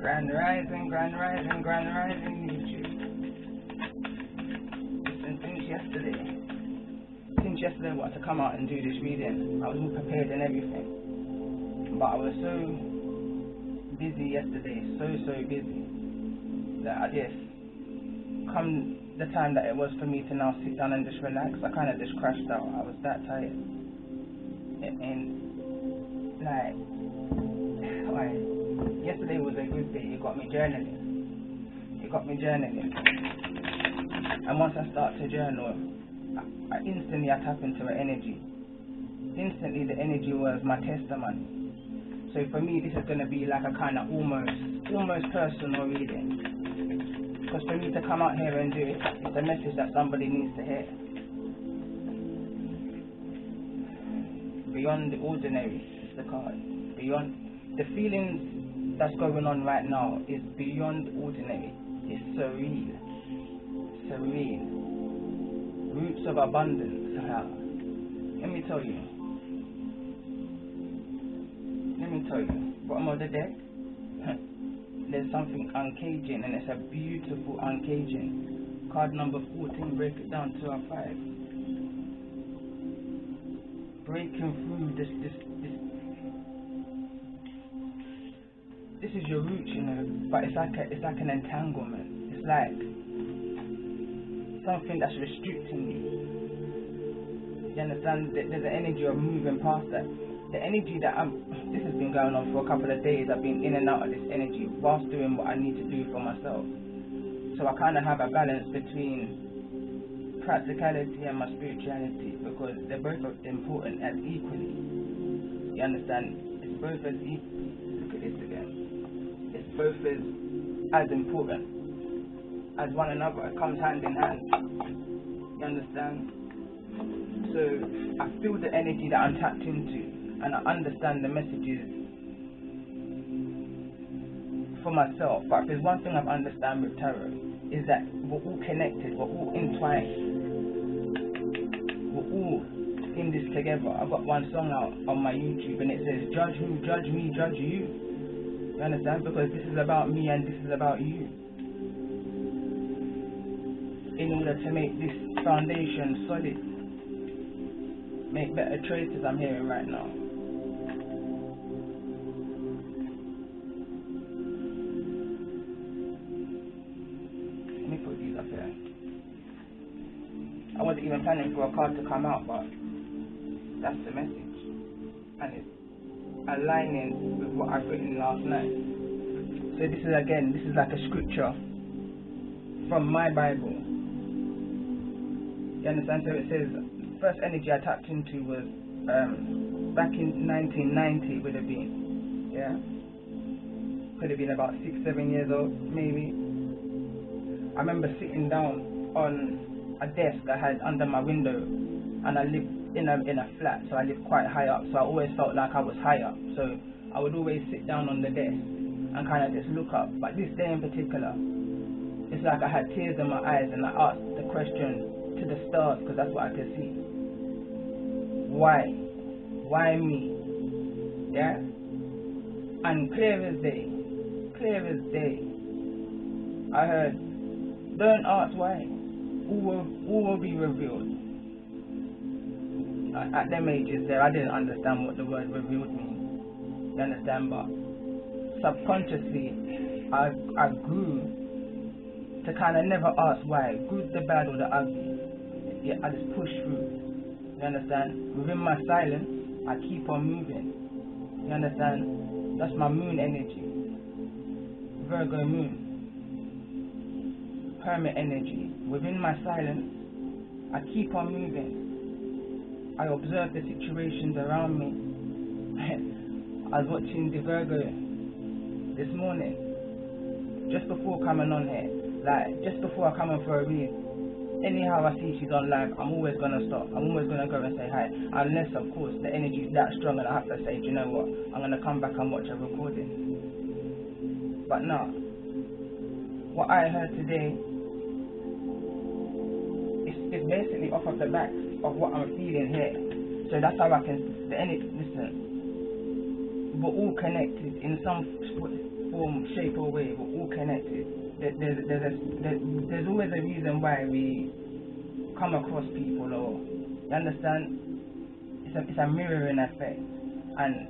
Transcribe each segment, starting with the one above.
Grand rising, YouTube. Listen, since yesterday I wanted to come out and do this reading. I was all prepared and everything. But I was so busy yesterday, so busy, that I just, come the time that it was for me to now sit down and just relax, I kind of just crashed out. I was that tired. And like, yesterday was a good day. It got me journaling. And once I start to journal, I instantly tap into an energy. Instantly the energy was my testimony. So for me, this is going to be like a kind of almost personal reading. Because for me to come out here and do it, it's a message that somebody needs to hear. Beyond the ordinary is the card. Beyond the feelings that's going on right now is beyond ordinary. It's surreal. Roots of abundance. Let me tell you. Bottom of the deck, there's something uncaging, and it's a beautiful uncaging. Card number 14, break it down to a 5. Breaking through this is your roots, you know, but it's like an entanglement. It's like something that's restricting you. You understand? There's an energy of moving past that. The energy that this has been going on for a couple of days. I've been in and out of this energy whilst doing what I need to do for myself. So I kind of have a balance between practicality and my spirituality, because they're both important as equally. You understand? It's both as equal. Look at this again. It's both as important as one another. It comes hand in hand. You understand? So I feel the energy that I'm tapped into, and I understand the messages for myself. But if there's one thing I've understand with tarot, is that we're all connected, we're all entwined, we're all in this together. I've got one song out on my YouTube and it says, judge who, judge me, judge you. You understand? Because this is about me and this is about you. In order to make this foundation solid, make better choices, I'm hearing right now. Let me put these up here. I wasn't even planning for a card to come out, but that's the message. And it's aligning with what I've written last night. So this is like a scripture from my Bible. You understand? So it says, first energy I tapped into was back in 1990. It would have been, yeah, could have been about 6-7 years old maybe. I remember sitting down on a desk I had under my window, and I lived in a flat, so I lived quite high up, so I always felt like I was high up, so I would always sit down on the desk and kind of just look up. But this day in particular, it's like I had tears in my eyes, and I asked the question to the stars, because that's what I could see. Why me? Yeah? And clear as day, I heard, don't ask why, all will be revealed. At them ages there, I didn't understand what the word revealed means. You understand? But subconsciously, I grew to kind of never ask why, good, the bad, or the ugly. Yeah, I just push through. You understand? Within my silence, I keep on moving. You understand? That's my moon energy. Virgo moon. Hermit energy. Within my silence, I keep on moving. I observe the situations around me. I was watching the Virgo this morning, just before coming on here. Like, just before I come on for a read, anyhow I see she's on live, I'm always going to stop. I'm always going to go and say hi. Unless, of course, the energy is that strong and I have to say, do you know what, I'm going to come back and watch a recording. But no, what I heard today is basically off of the back of what I'm feeling here. So that's how I can, listen, we're all connected in some form, shape or way, we're all connected. There's always a reason why we come across people, or you understand. It's a mirroring effect, and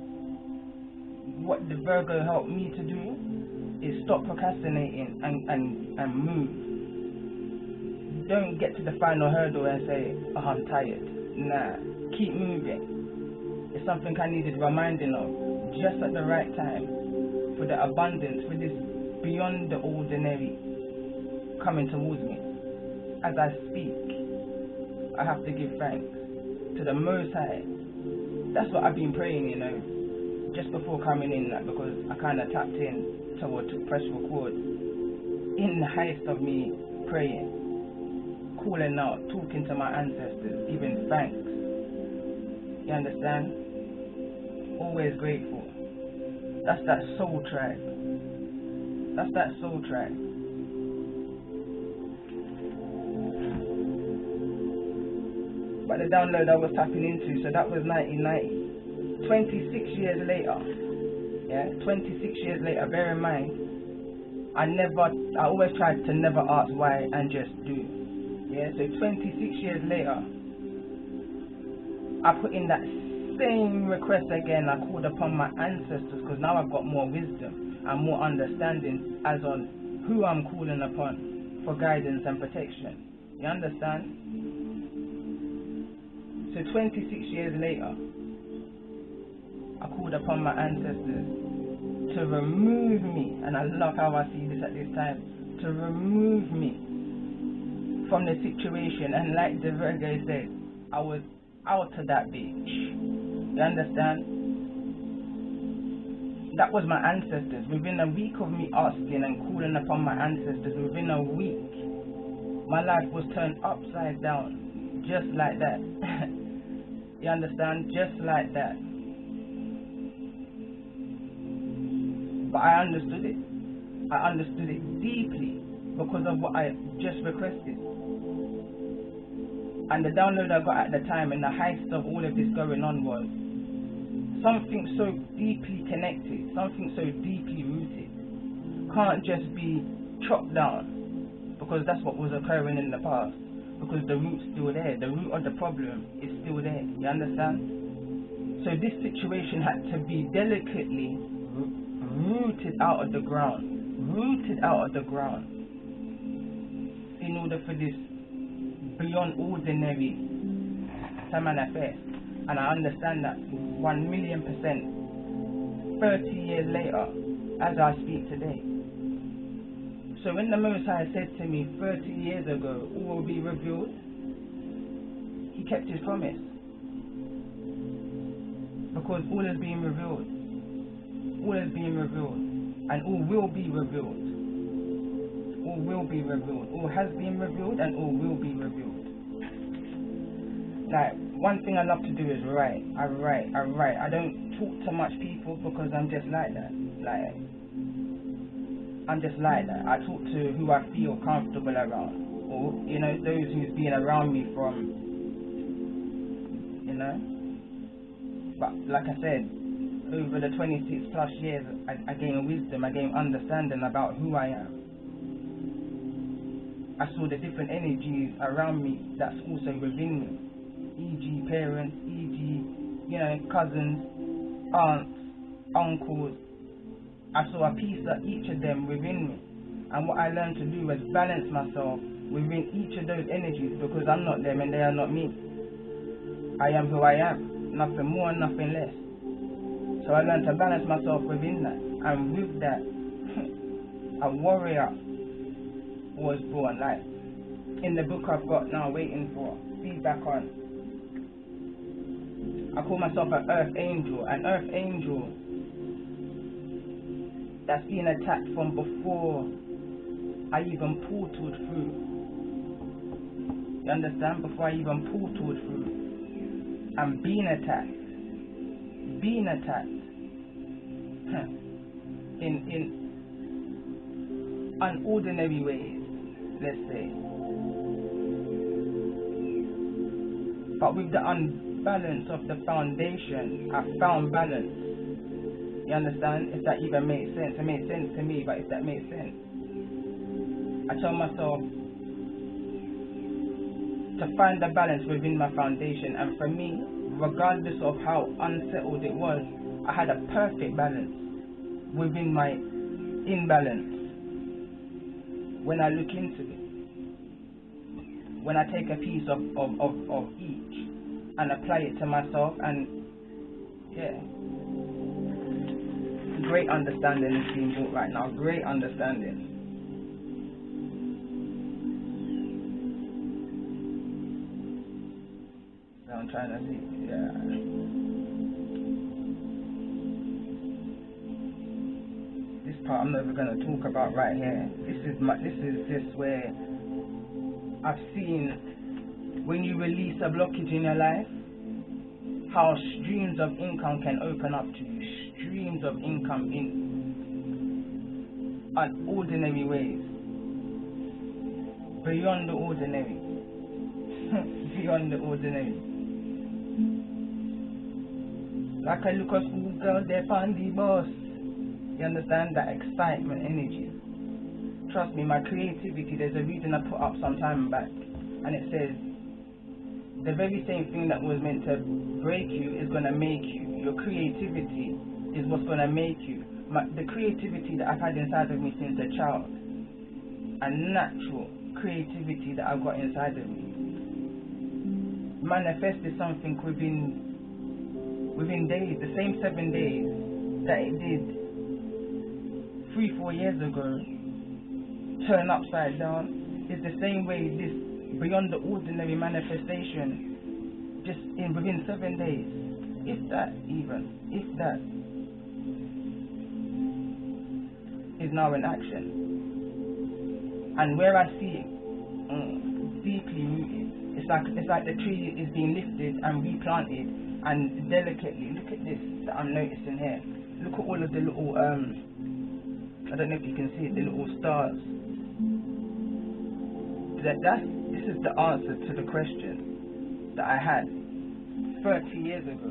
what the Virgo helped me to do is stop procrastinating and move. Don't get to the final hurdle and say, oh, I'm tired. Nah, keep moving. It's something I needed reminding of just at the right time, for the abundance, for this beyond the ordinary coming towards me. As I speak, I have to give thanks to the Most High. That's what I've been praying, you know, just before coming in, like, because I kind of tapped in to press record in the highest of me praying, calling out, talking to my ancestors, giving thanks. You understand? Always grateful. That's that soul tribe. That's that soul tribe. But the download I was tapping into, so that was 1990. 26 years later, yeah, 26 years later, bear in mind, I always tried to never ask why and just do. Yeah, so 26 years later, I put in that same request again. I called upon my ancestors, because now I've got more wisdom and more understanding as on who I'm calling upon for guidance and protection. You understand? So 26 years later, I called upon my ancestors to remove me, and I love how I see this at this time, to remove me from the situation. And like the Virgo said, I was out of that bitch. You understand? That was my ancestors. Within a week of me asking and calling upon my ancestors, within a week, my life was turned upside down, just like that. You understand? Just like that. But I understood it. I understood it deeply because of what I just requested. And the download I got at the time, and the height of all of this going on, was something so deeply connected, something so deeply rooted, can't just be chopped down, because that's what was occurring in the past. Because the root's still there. The root of the problem is still there. You understand? So this situation had to be delicately rooted out of the ground. Rooted out of the ground. In order for this beyond ordinary to manifest. And I understand that 1,000,000%. 30 years later, as I speak today. So when the Most High said to me 30 years ago, all will be revealed, He kept His promise. Because all is being revealed. All is being revealed. And all will be revealed. All will be revealed. All has been revealed, and all will be revealed. Like, one thing I love to do is write. I write. I don't talk to much people because I'm just like that. I'm just like that. I talk to who I feel comfortable around, or, you know, those who's been around me from, you know. But like I said, over the 26 plus years, I gained wisdom, I gained understanding about who I am. I saw the different energies around me that's also within me, e.g. parents, e.g. you know, cousins, aunts, uncles. I saw a piece of each of them within me, and what I learned to do was balance myself within each of those energies, because I'm not them and they are not me. I am who I am, nothing more, nothing less. So I learned to balance myself within that, and with that, a warrior was born. Like in the book I've got now, waiting for feedback on, I call myself an earth angel. An earth angel that's been attacked from before I even portaled through. You understand? Before I even portaled through. I'm being attacked. In unordinary ways, let's say. But with the unbalance of the foundation, I found balance. You understand? If that even makes sense. It makes sense to me, but if that makes sense. I tell myself to find the balance within my foundation, and for me, regardless of how unsettled it was, I had a perfect balance within my imbalance. When I look into it, when I take a piece of each and apply it to myself, and yeah, great understanding is being brought right now. Great understanding. So I'm trying to see, yeah. This part I'm never going to talk about right here. This is just where I've seen when you release a blockage in your life, how streams of income can open up to you. Streams of income in unordinary ways. Beyond the ordinary. Beyond the ordinary. Like a look at school girl, they're on the bus. You understand that excitement, energy. Trust me, my creativity, there's a reading I put up some time back, and it says, the very same thing that was meant to break you is going to make you. Your creativity is what's going to make you. The creativity that I've had inside of me since a child, a natural creativity that I've got inside of me, manifested something within days, the same 7 days that it did 3-4 years ago, turn upside down, is the same way this beyond the ordinary manifestation, just within 7 days, if that, is now in action. And where I see it deeply rooted, it's like the tree is being lifted and replanted, and delicately, look at this that I'm noticing here. Look at all of the little I don't know if you can see it, the little stars. This is the answer to the question that I had 30 years ago.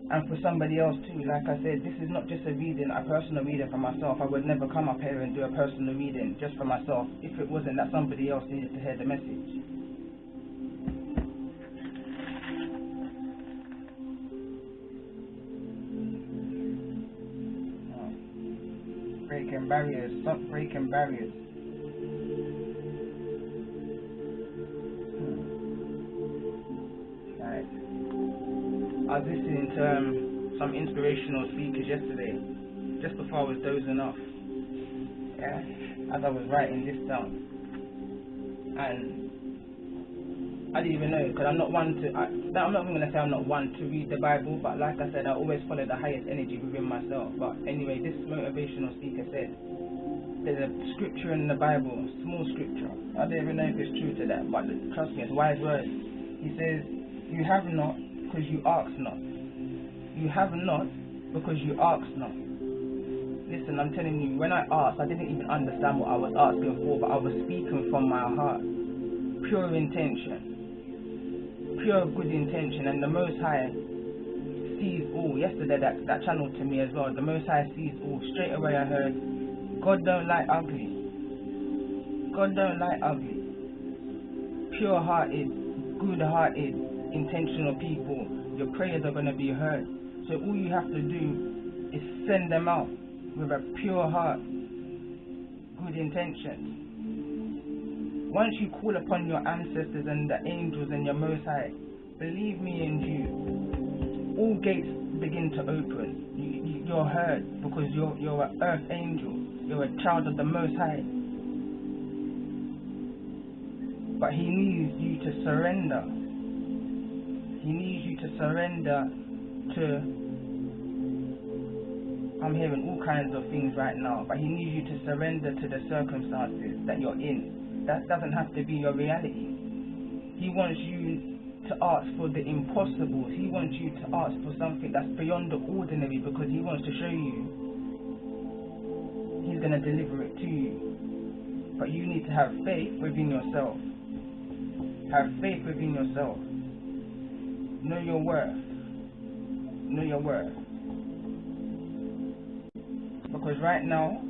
And for somebody else too, like I said, this is not just a reading, a personal reading for myself. I would never come up here and do a personal reading just for myself if it wasn't that somebody else needed to hear the message. Breaking barriers, stop breaking barriers. Right. I was listening to some inspirational speakers yesterday, just before I was dozing off. Yeah, as I was writing this down, and I didn't even know, because I'm not one to. I'm not even gonna say I'm not one to read the Bible, but like I said, I always follow the highest energy within myself. But anyway, this motivational speaker said there's a scripture in the Bible, small scripture. I don't even know if it's true to that, but trust me, it's wise words. He says, "You have not because you ask not. You have not because you ask not." Listen, I'm telling you, when I asked, I didn't even understand what I was asking for, but I was speaking from my heart, pure intention. Pure good intention, and the Most High sees all. Yesterday that channeled to me as well. The Most High sees all. Straight away I heard, God don't like ugly. God don't like ugly. Pure-hearted, good-hearted, intentional people, your prayers are going to be heard. So all you have to do is send them out with a pure heart, good intentions. Once you call upon your ancestors and the angels and your Most High, believe me and you, all gates begin to open. You're heard because you're an earth angel. You're a child of the Most High. But He needs you to surrender. He needs you to surrender to, I'm hearing all kinds of things right now, but He needs you to surrender to the circumstances that you're in. That doesn't have to be your reality. He wants you to ask for the impossible. He wants you to ask for something that's beyond the ordinary, because He wants to show you He's going to deliver it to you. But you need to have faith within yourself. Have faith within yourself. Know your worth. know your worth. Because right now,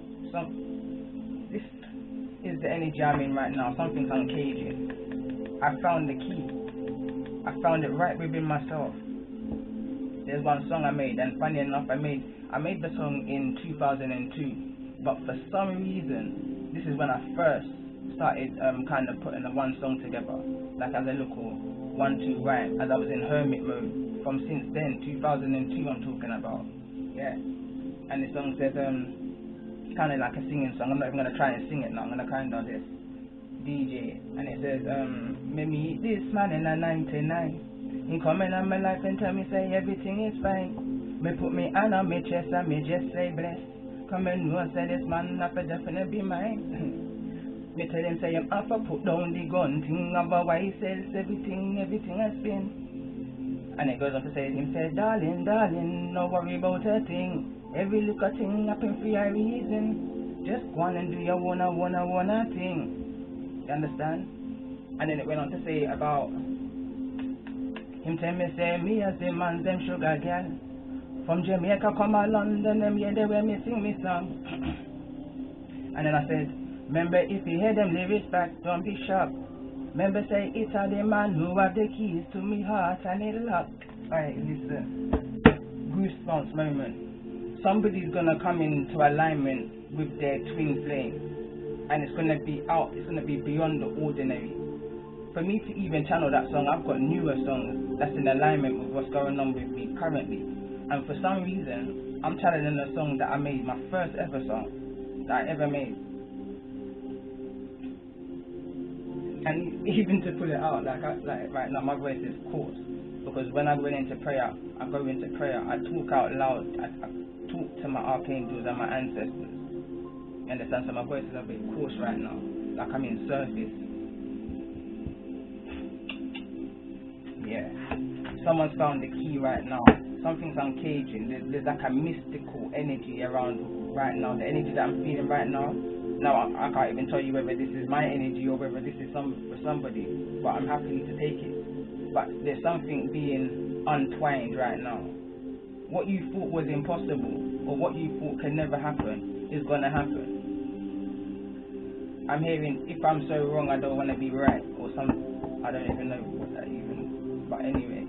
this is the energy I'm in right now. Something's uncaging. I found the key. I found it right within myself. There's one song I made, and funny enough, I made the song in 2002. But for some reason, this is when I first started kind of putting the one song together, like as a little 1-2 rhyme, as I was in hermit mode. From since then, 2002 I'm talking about. Yeah. And the song says, kind of like a singing song. I'm not even going to try and sing it now. I'm going to kind of just DJ. And it says, me meet this man in a 99. He come in my life and tell me, say, everything is fine. Me put me hand on me chest and me just say, bless. Come and know, say, this man not for definitely be mine. Me tell him, say, I'm off to put down the gun. Thing about why he says everything has been. And it goes on to say, him say, darling, no worry about a thing. Every little thing happen for a reason. Just go on and do your wanna thing. You understand? And then it went on to say about him tell me, say, me as the man, them sugar girl. From Jamaica come a London, them yeah, they were me sing me song. And then I said, remember if you hear them lyrics back, don't be shocked. Remember say, it's a the man who have the keys to me heart and it locked. Alright, listen. Goosebumps moment. Somebody's gonna come into alignment with their twin flame, and it's gonna be beyond the ordinary. For me to even channel that song, I've got newer songs that's in alignment with what's going on with me currently. And for some reason, I'm channeling a song that I made, my first ever song that I ever made. And even to put it out, like right now, my voice is coarse. Because when I go into prayer, I talk out loud. I talk to my archangels and my ancestors. You understand? So my voice is a bit coarse right now. Like I'm in surface. Yeah. Someone's found the key right now. Something's uncaging. There's like a mystical energy around right now. The energy that I'm feeling right now. Now I can't even tell you whether this is my energy or whether this is for somebody. But I'm happy to take it. But there's something being untwined right now. What you thought was impossible, or what you thought can never happen, is gonna happen. I'm hearing, if I'm so wrong, I don't want to be right, or I don't even know what that even. But anyway,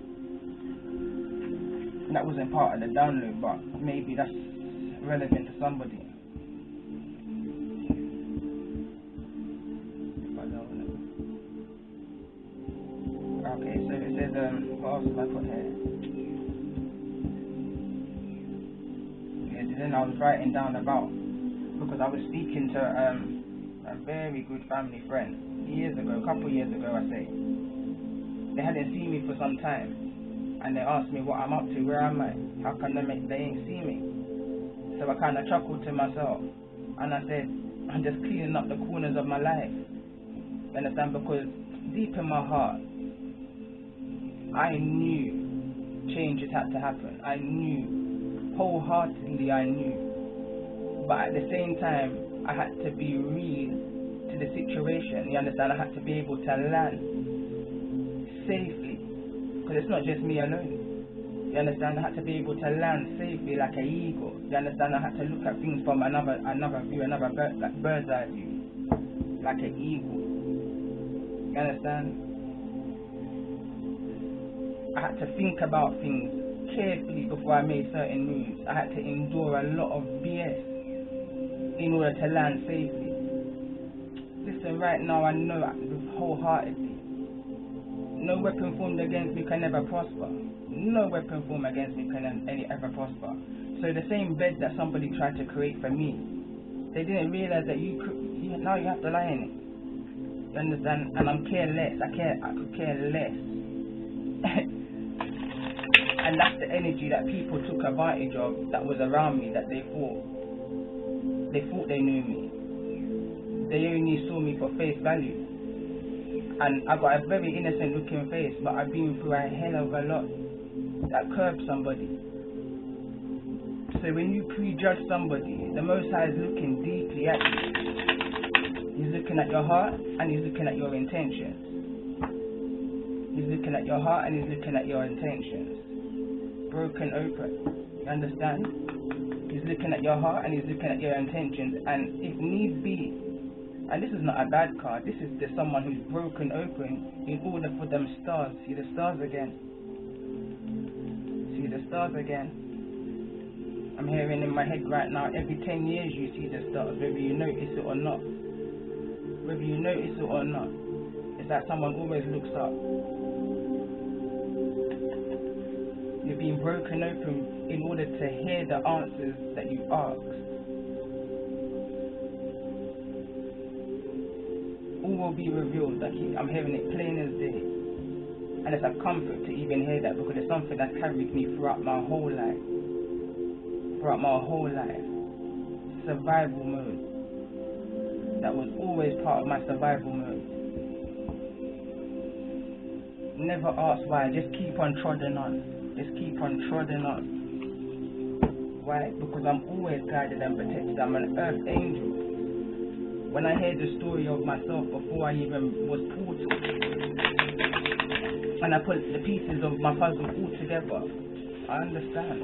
that wasn't part of the download, but maybe that's relevant to somebody. Okay, so it says, what else did I put here? Yeah, then I was writing down about, because I was speaking to a very good family friend a couple years ago, I say. They hadn't seen me for some time, and they asked me what I'm up to, where am I? How come they ain't see me? So I kind of chuckled to myself, and I said, I'm just cleaning up the corners of my life. You understand? Because deep in my heart, I knew changes had to happen. I knew, wholeheartedly I knew. But at the same time, I had to be real to the situation. You understand? I had to be able to land safely. Because it's not just me alone. You understand? I had to be able to land safely like an eagle. You understand? I had to look at things from another view, like bird's eye view. Like an eagle. You understand? I had to think about things carefully before I made certain moves. I had to endure a lot of BS in order to land safely. Listen, right now I know wholeheartedly, no weapon formed against me can ever prosper. No weapon formed against me can ever prosper. So the same bed that somebody tried to create for me, they didn't realize that now you have to lie in it. You understand? And I'm careless. I could care less. And that's the energy that people took advantage of that was around me, that they thought they knew me. They only saw me for face value. And I got a very innocent looking face, but I've been through a hell of a lot that curbs somebody. So when you prejudge somebody, the Most High is looking deeply at you. He's looking at your heart and he's looking at your intentions. He's looking at your heart and he's looking at your intentions. broken open. You understand? He's looking at your heart and he's looking at your intentions, and if need be, and this is not a bad card, this is just someone who's broken open in order for them stars. See the stars again. See the stars again. I'm hearing in my head right now, every 10 years you see the stars, whether you notice it or not. Whether you notice it or not. It's like someone always looks up. You're being broken open in order to hear the answers that you asked. All will be revealed. I'm hearing it plain as day. And it's a comfort to even hear that, because it's something that carried me throughout my whole life. Throughout my whole life. Survival mode. That was always part of my survival mode. Never ask why, just keep on trotting on. Just keep on trotting on. Why? Because I'm always guided and protected. I'm an earth angel. When I hear the story of myself before I even was portal, and I put the pieces of my puzzle all together, I understand.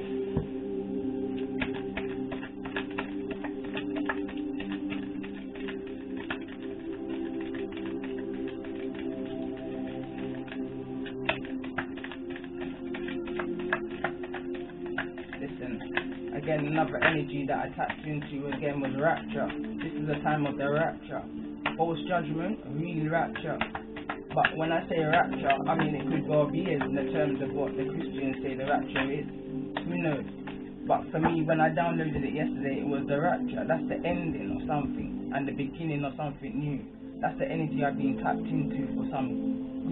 Again, another energy that I tapped into again was rapture. This is the time of the rapture. False judgment, really rapture. But when I say rapture, I mean it could well be in the terms of what the Christians say the rapture is. Who knows? But for me, when I downloaded it yesterday, it was the rapture. That's the ending of something and the beginning of something new. That's the energy I've been tapped into for some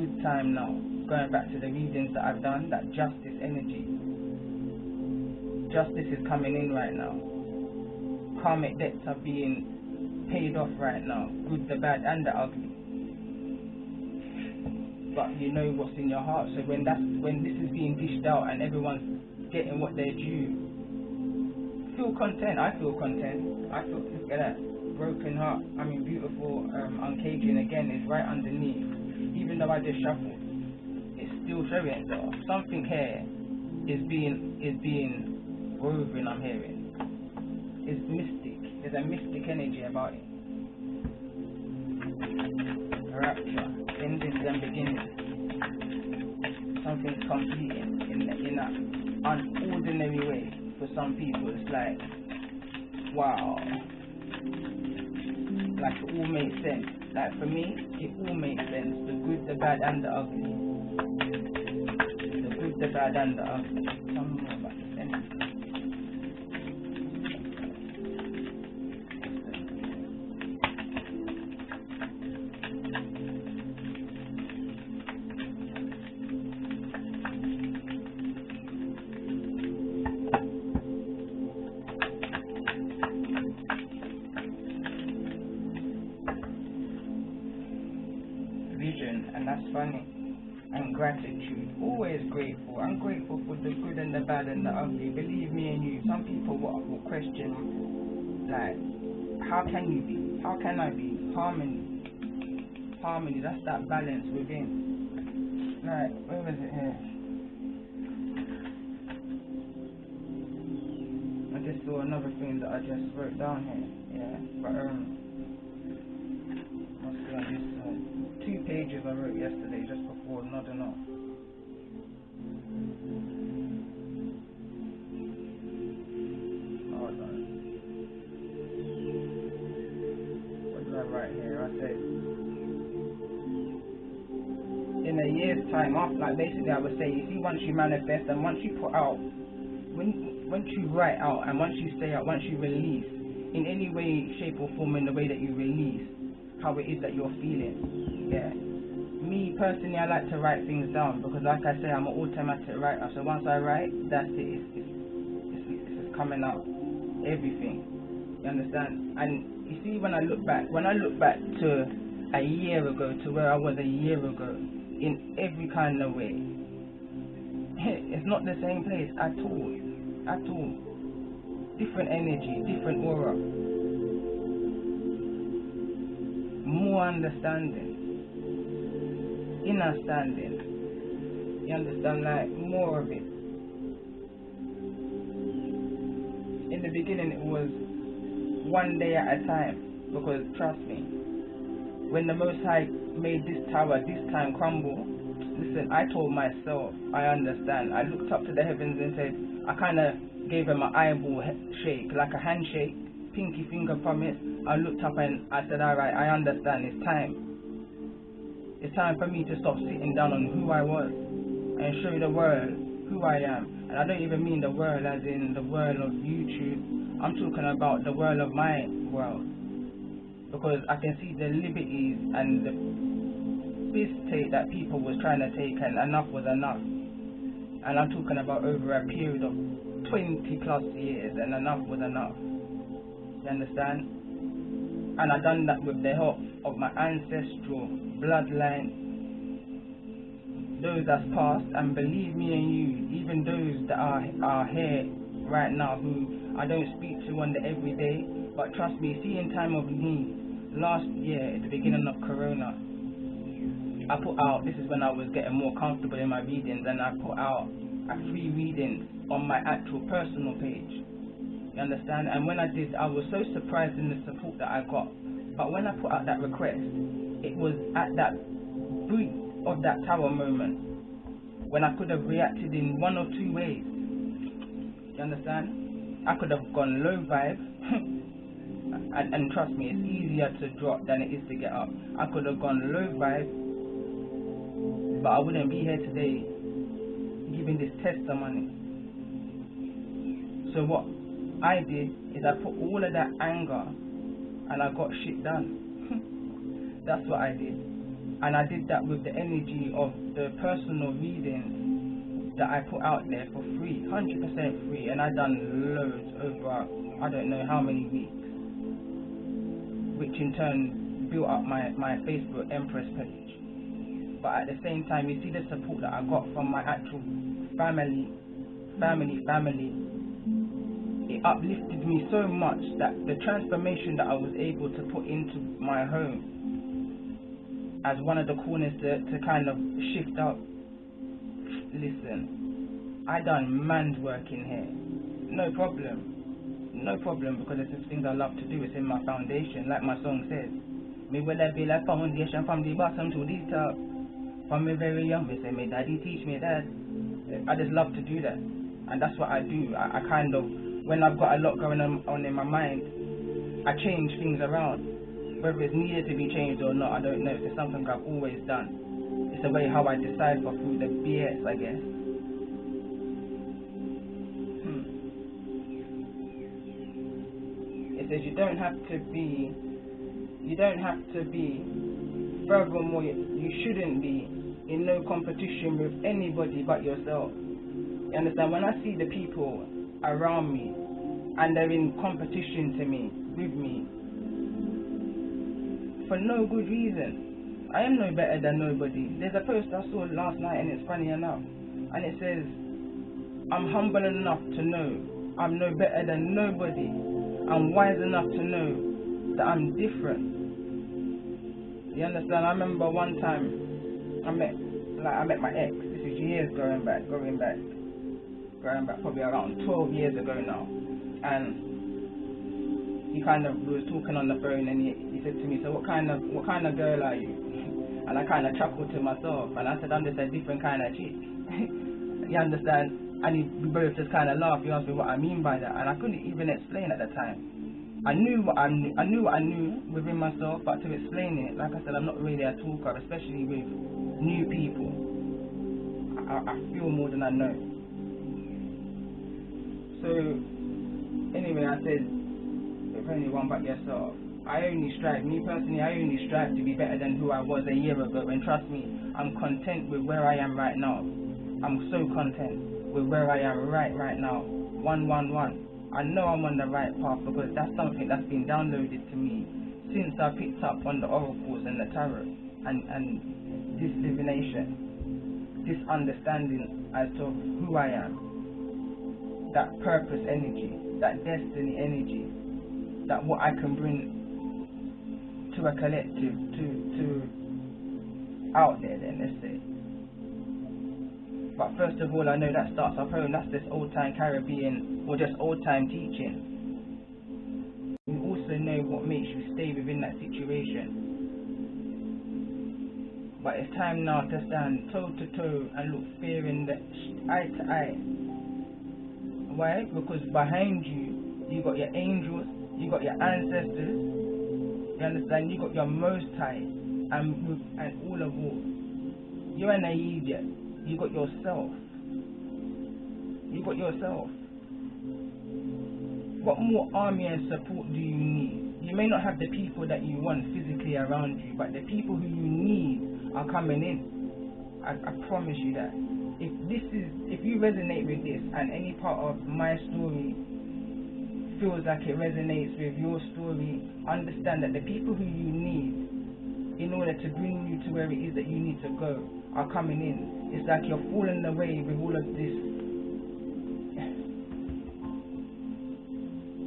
good time now. Going back to the readings that I've done, that justice energy. Justice is coming in right now. Karmic debts are being paid off right now. Good, the bad, and the ugly. But you know what's in your heart. So when this is being dished out and everyone's getting what they're due, feel content. I feel content. I feel, look at that. Broken heart. I mean, beautiful. Uncaging again is right underneath. Even though I just shuffled, it's still showing. So something here is being woven, I'm hearing. It's mystic. There's a mystic energy about it. Rapture, endings and beginnings. Something's completing in an unordinary way. For some people, it's like, wow. Like it all makes sense. Like for me, it all makes sense. The good, the bad, and the ugly. The good, the bad, and the ugly. Tell me more about this energy. And that's funny. And gratitude, always grateful. I'm grateful for the good and the bad and the ugly. Believe me and you, some people will question, like, how can you be? How can I be? Harmony, that's that balance within. Right, where was it here? I just saw another thing that I just wrote down here. Yeah, but what's on this side? 2 pages I wrote yesterday just before nodding off. Hold on. What did I write here? I said, in a year's time, after, like basically I would say, you see, once you manifest and once you put out, once you write out and once you say out, once you release, in any way, shape or form, in the way that you release, how it is that you're feeling. Yeah. Me personally, I like to write things down because, like I say, I'm an automatic writer. So once I write, that's it. It's coming out. Everything. You understand? And you see, when I look back to a year ago, to where I was a year ago, in every kind of way, it's not the same place at all. At all. Different energy, different aura. More understanding, inner standing. You understand, like more of it. in the beginning it was one day at a time, because trust me, when the Most High made this tower this time crumble, listen, I told myself, I understand. I looked up to the heavens and said, I kind of gave him an eyeball shake, like a handshake, pinky finger promise. I looked up and I said, alright, I understand, it's time. It's time for me to stop sitting down on who I was and show the world who I am. And I don't even mean the world as in the world of YouTube. I'm talking about the world of my world. Because I can see the liberties and the piss take that people was trying to take, and enough was enough. And I'm talking about over a period of 20 plus years, and enough was enough. You understand? And I done that with the help of my ancestral bloodline, those that's passed, and believe me and you, even those that are here right now who I don't speak to on the everyday, but trust me, see in time of need, last year at the beginning of Corona, I put out, this is when I was getting more comfortable in my readings, and I put out a free reading on my actual personal page. You understand? And when I did, I was so surprised in the support that I got. But when I put out that request, it was at that brink of that tower moment when I could have reacted in one or two ways. You understand? I could have gone low vibe, and trust me, it's easier to drop than it is to get up. I could have gone low vibe, but I wouldn't be here today giving this testimony. So what I did is I put all of that anger and I got shit done. That's what I did. And I did that with the energy of the personal readings that I put out there for free, 100% free, and I done loads over I don't know how many weeks, which in turn built up my Facebook Empress page. But at the same time, you see the support that I got from my actual family, it uplifted me so much that the transformation that I was able to put into my home as one of the corners to kind of shift up. Listen, I done man's work in here. No problem, because it's the things I love to do. It's in my foundation, like my song says. Me will I build a foundation from the bottom to the top. From me very young, me say my daddy teach me that. I just love to do that, and that's what I do. I kind of, when I've got a lot going on in my mind, I change things around. Whether it's needed to be changed or not, I don't know. It's something I've always done. It's the way how I decipher through the BS, I guess. It says you don't have to be, furthermore, you shouldn't be in no competition with anybody but yourself. You understand? When I see the people around me and they're in competition to me, with me, for no good reason, I am no better than nobody. There's a post I saw last night, and it's funny enough, and it says, I'm humble enough to know I'm no better than nobody. I'm wise enough to know that I'm different. You understand? I remember one time I met my ex. This is years going back probably around 12 years ago now. And he kind of was talking on the phone, and he said to me, so what kind of girl are you? And I kind of chuckled to myself, and I said, I'm just a different kind of chick. You understand? And we both just kind of laughed. He asked me what I mean by that, and I couldn't even explain at the time. I knew what I knew within myself, but to explain it, like I said, I'm not really a talker, especially with new people. I feel more than I know. So anyway, I said, if anyone but yourself, I only strive to be better than who I was a year ago, and trust me, I'm content with where I am right now. I'm so content with where I am right now. 111. I know I'm on the right path, because that's something that's been downloaded to me since I picked up on the oracles and the tarot, and this divination, this understanding as to who I am, that purpose energy, that destiny energy, that what I can bring to a collective, to out there then, let's say. But first of all, I know that starts off home. That's this old time Caribbean or just old time teaching. You also know what makes you stay within that situation. But it's time now to stand toe to toe and look fear in the eye to eye. Why? Because behind you, you got your angels, you got your ancestors, you understand? You got your Most High, and all of all. You're an idiot. You got yourself. You got yourself. What more army and support do you need? You may not have the people that you want physically around you, but the people who you need are coming in. I promise you that. If you resonate with this and any part of my story feels like it resonates with your story, understand that the people who you need in order to bring you to where it is that you need to go are coming in. It's like you're falling away with all of this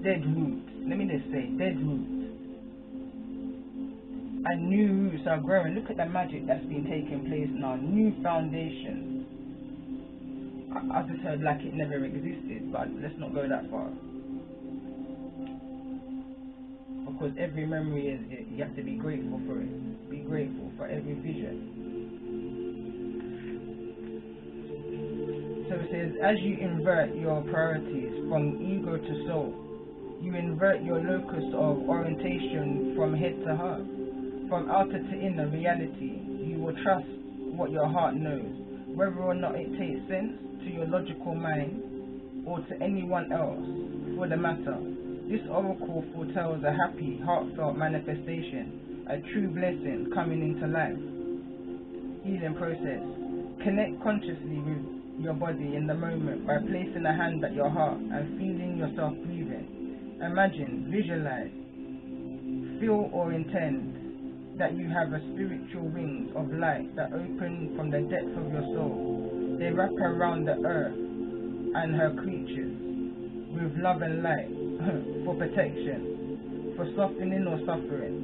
dead roots. Let me just say, dead roots. And new roots are growing. Look at the magic that's been taking place now. New foundations. I just heard like it never existed, but let's not go that far. Because every memory is, you have to be grateful for it. Be grateful for every vision. So it says, as you invert your priorities from ego to soul, you invert your locus of orientation from head to heart. From outer to inner reality, you will trust what your heart knows, whether or not it takes sense to your logical mind or to anyone else for the matter. This oracle foretells a happy, heartfelt manifestation, a true blessing coming into life. Healing process. Connect consciously with your body in the moment by placing a hand at your heart and feeling yourself breathing. Imagine, visualize, feel or intend that you have a spiritual wings of light that open from the depth of your soul. They wrap around the earth and her creatures with love and light for protection, for softening or suffering,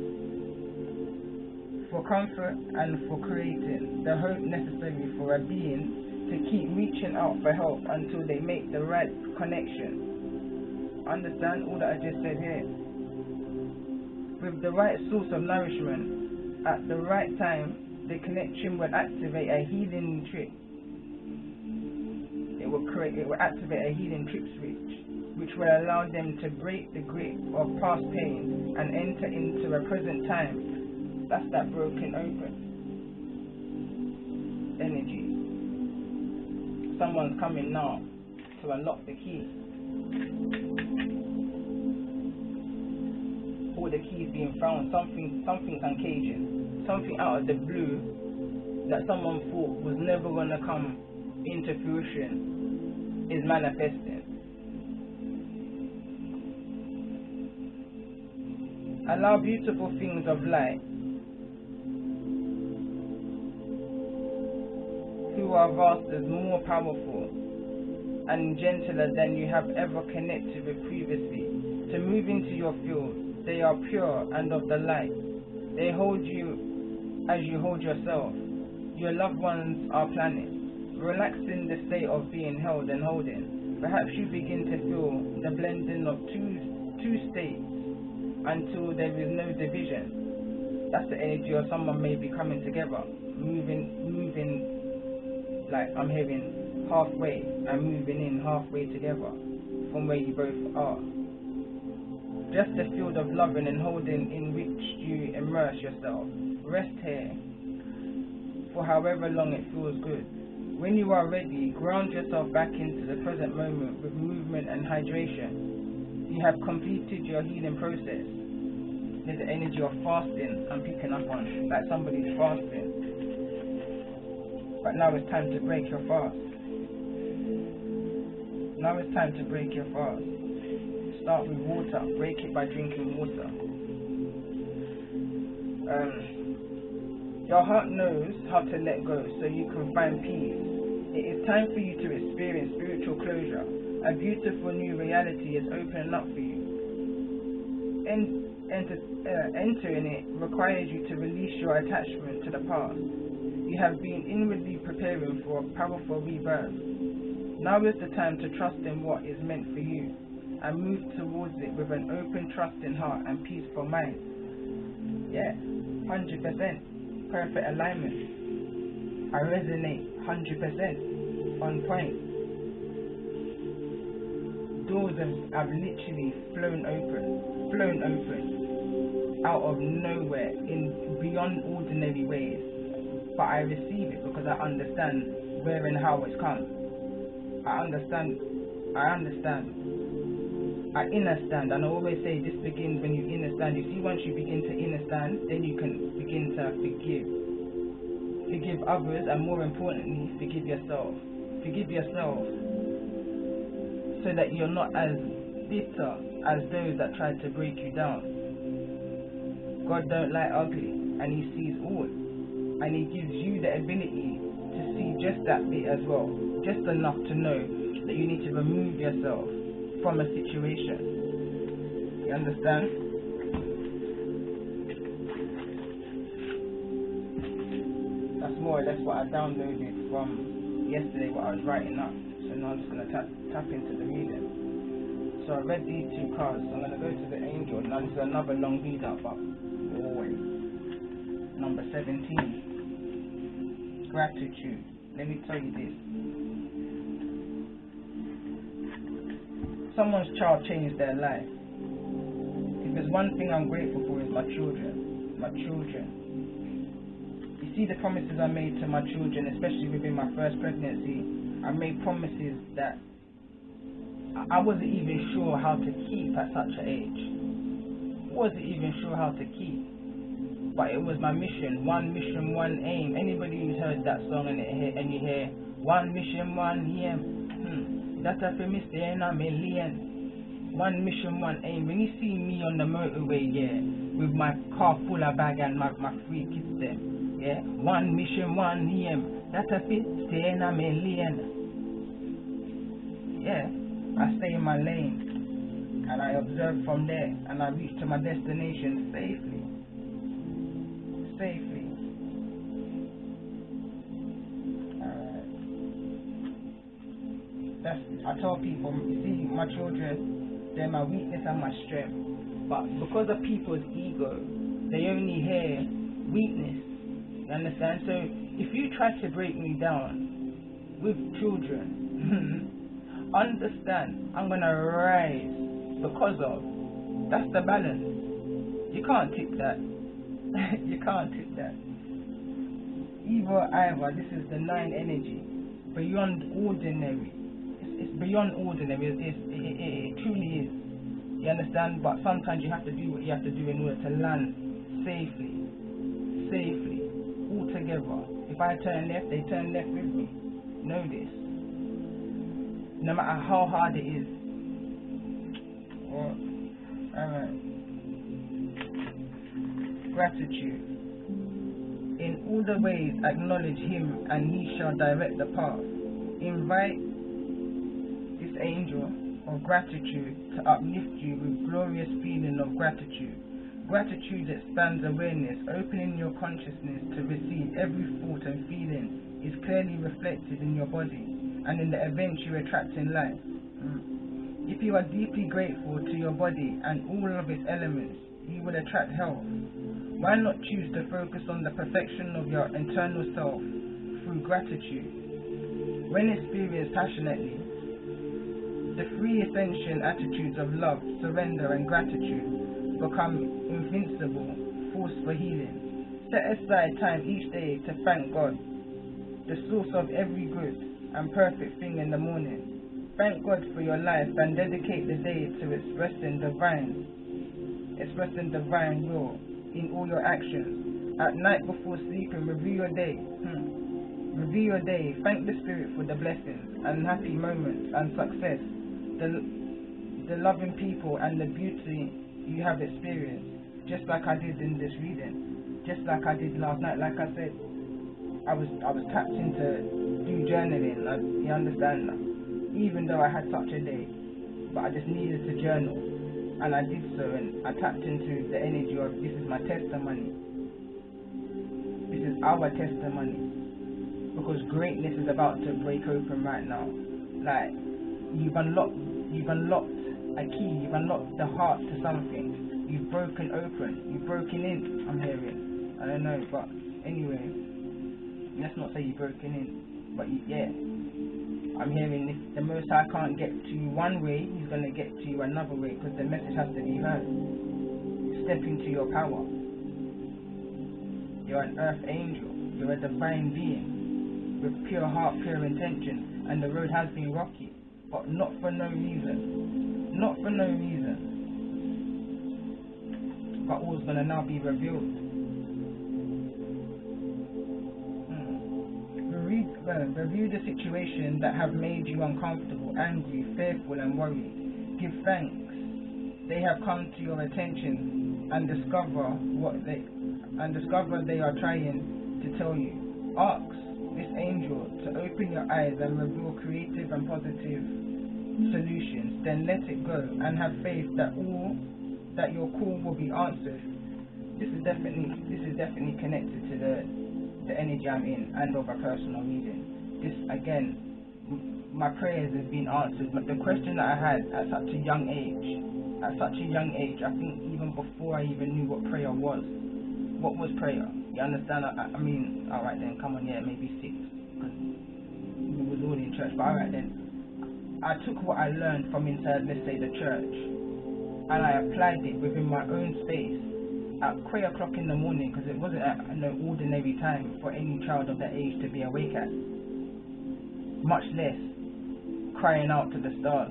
for comfort and for creating the hope necessary for a being to keep reaching out for help until they make the right connection. Understand all that I just said here? With the right source of nourishment, at the right time, the connection will activate a healing trip. It will activate a healing trip switch, which will allow them to break the grip of past pain and enter into a present time. That's that broken open energy. Someone's coming now to unlock the key. All the keys being found, something contagious, something out of the blue that someone thought was never going to come into fruition is manifesting. Allow beautiful things of light who are vast as more powerful and gentler than you have ever connected with previously to move into your field. They are pure and of the light. They hold you as you hold yourself. Your loved ones are planning. Relax in the state of being held and holding. Perhaps you begin to feel the blending of two states until there is no division. That's the energy of someone may be coming together, moving like I'm hearing halfway and moving in halfway together from where you both are. Just a field of loving and holding in which you immerse yourself. Rest here for however long it feels good. When you are ready, ground yourself back into the present moment with movement and hydration. You have completed your healing process. There's the energy of fasting I'm picking up on, like somebody's fasting. But now it's time to break your fast. Now it's time to break your fast. Start with water. Break it by drinking water. Your heart knows how to let go so you can find peace. It is time for you to experience spiritual closure. A beautiful new reality is opening up for you. Entering it requires you to release your attachment to the past. You have been inwardly preparing for a powerful rebirth. Now is the time to trust in what is meant for you and move towards it with an open, trusting heart and peaceful mind. Yeah, 100%. Perfect alignment. I resonate 100%. On point. Doors have literally flown open, out of nowhere, in beyond ordinary ways. But I receive it because I understand where and how it's come. I understand. I understand, and I always say this begins when you understand. You see, once you begin to understand, then you can begin to forgive others, and more importantly, forgive yourself. Forgive yourself, so that you're not as bitter as those that tried to break you down. God don't like ugly, and He sees all, and He gives you the ability to see just that bit as well, just enough to know that you need to remove yourself from a situation. You understand? That's more or less what I downloaded from yesterday, what I was writing up. So now I'm just going to tap into the reading. So I read these two cards. So I'm going to go to the angel. Now this is another long read up, but always. Number 17. Gratitude. Let me tell you this. Someone's child changed their life. If there's one thing I'm grateful for, is my children. My children. You see the promises I made to my children, especially within my first pregnancy. I made promises that I wasn't even sure how to keep at such an age. Wasn't even sure how to keep. But it was my mission. One mission, one aim. Anybody who's heard that song and you hear one mission, one aim. That's a famous day in a million. One mission, one aim. When you see me on the motorway, yeah, with my car full of bag and my 3 kids there, yeah, one mission, one aim. That's a fit stay in a million. Yeah, I stay in my lane and I observe from there and I reach to my destination safely. Safely. I tell people, you see, my children, they're my weakness and my strength. But because of people's ego, they only hear weakness. You understand? So if you try to break me down with children, understand, I'm gonna rise because of. That's the balance. You can't tick that. You can't tick that. Either. This is the 9 energy, beyond ordinary. It's beyond ordinary. It truly is. You understand? But sometimes you have to do what you have to do in order to land safely, all together. If I turn left, they turn left with me. Know this. No matter how hard it is. Alright. Gratitude. In all the ways acknowledge Him, and He shall direct the path. Invite this angel of gratitude to uplift you with glorious feeling of gratitude. Gratitude expands awareness, opening your consciousness to receive every thought and feeling is clearly reflected in your body and in the events you attract in life. If you are deeply grateful to your body and all of its elements, you will attract health. Why not choose to focus on the perfection of your internal self through gratitude? When experienced passionately, the 3 essential attitudes of love, surrender, and gratitude become invincible force for healing. Set aside time each day to thank God, the source of every good and perfect thing in the morning. Thank God for your life and dedicate the day to expressing divine will in all your actions. At night before sleeping, review your day. Review your day. Thank the Spirit for the blessings and happy moments and success, the loving people and the beauty you have experienced, just like I did in this reading, just like I did last night. Like I said, I was tapped into do journaling. You understand? Even though I had such a day, but I just needed to journal, and I did so, and I tapped into the energy of this is my testimony. This is our testimony, because greatness is about to break open right now. Like, you've unlocked a key, you've unlocked the heart to something. You've broken open, you've broken in. I'm hearing. I don't know, but anyway, let's not say you've broken in, but yeah. I'm hearing if the Most High can't get to you one way, He's going to get to you another way, because the message has to be heard. Step into your power. You're an earth angel. You're a divine being with pure heart, pure intention, and the road has been rocky, but not for no reason. Not for no reason. But all's going to now be revealed. Review the situation that have made you uncomfortable, angry, fearful, and worried. Give thanks. They have come to your attention, and discover they are trying to tell you. Ask this angel to open your eyes and reveal creative and positive solutions. Then let it go and have faith that your call will be answered. This is definitely connected to the energy I'm in, and of a personal reading. This, again, my prayers have been answered, but the question that I had at such a young age, I think even before I even knew what prayer was, what was prayer? You understand? I mean, alright then, come on, yeah, maybe 6, because we was all in church, but alright then, I took what I learned from inside, let's say, the church, and I applied it within my own space, at 3 o'clock in the morning, because it wasn't at no ordinary time for any child of that age to be awake at, much less crying out to the stars.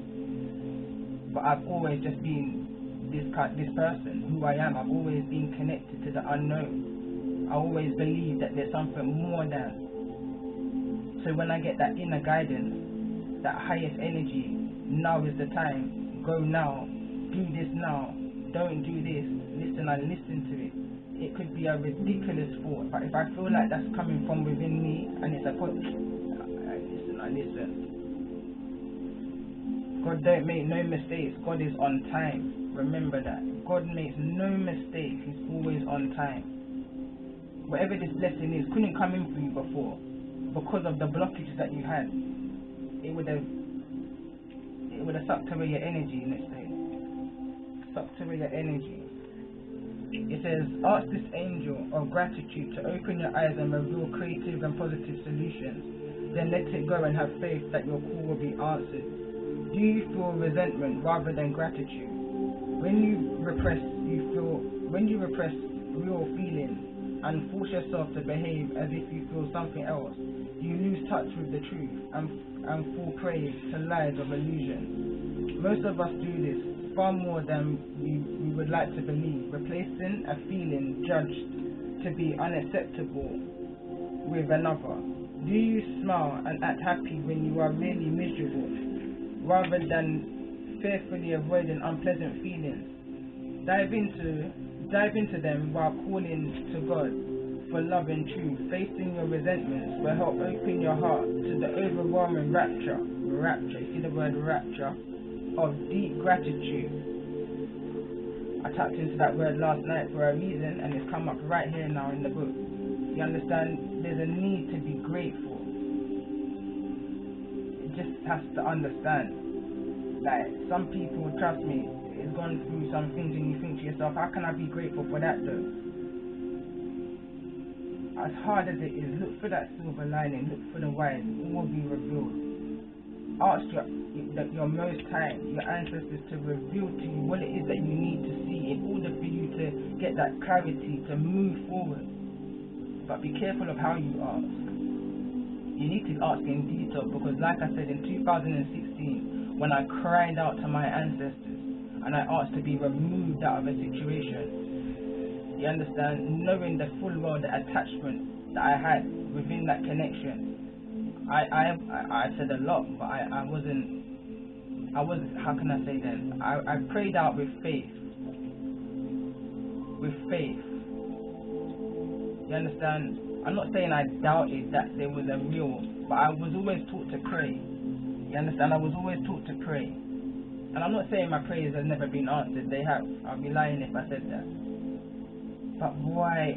But I've always just been this person, who I am. I've always been connected to the unknown. I always believe that there's something more than. So when I get that inner guidance, that highest energy, now is the time, go now, do this now, don't do this, listen, I listen to it. It could be a ridiculous thought, but if I feel like that's coming from within me, and it's a I listen. God don't make no mistakes. God is on time. Remember that. God makes no mistakes. He's always on time. Whatever this blessing is, couldn't come in for you before, because of the blockages that you had. It would have sucked away your energy, let's say. Sucked away your energy. It says, ask this angel of gratitude to open your eyes and reveal creative and positive solutions. Then let it go and have faith that your call will be answered. Do you feel resentment rather than gratitude? When you repress real feelings and force yourself to behave as if you feel something else, you lose touch with the truth and fall prey to lies of illusion. Most of us do this far more than we would like to believe, replacing a feeling judged to be unacceptable with another. Do you smile and act happy when you are really miserable, rather than fearfully avoiding unpleasant feelings? Dive into them while calling to God for love and truth. Facing your resentments will help open your heart to the overwhelming rapture, you see the word rapture, of deep gratitude. I tapped into that word last night for a reason, and it's come up right here now in the book. You understand, there's a need to be grateful. It just has to understand. Like, some people, trust me, it's gone through some things and you think to yourself, how can I be grateful for that though? As hard as it is, look for that silver lining, look for the wise, it will be revealed. Ask your Most High, your ancestors, to reveal to you what it is that you need to see in order for you to get that clarity to move forward. But be careful of how you ask. You need to ask in detail, because like I said, in 2016, when I cried out to my ancestors and I asked to be removed out of a situation, you understand, knowing the full well the attachment that I had within that connection, I said a lot, but I wasn't, how can I say then, I prayed out with faith, you understand. I'm not saying I doubted that there was a real, but I was always taught to pray, you understand. I was always taught to pray, and I'm not saying my prayers have never been answered, they have. I'll be lying if I said that. But why,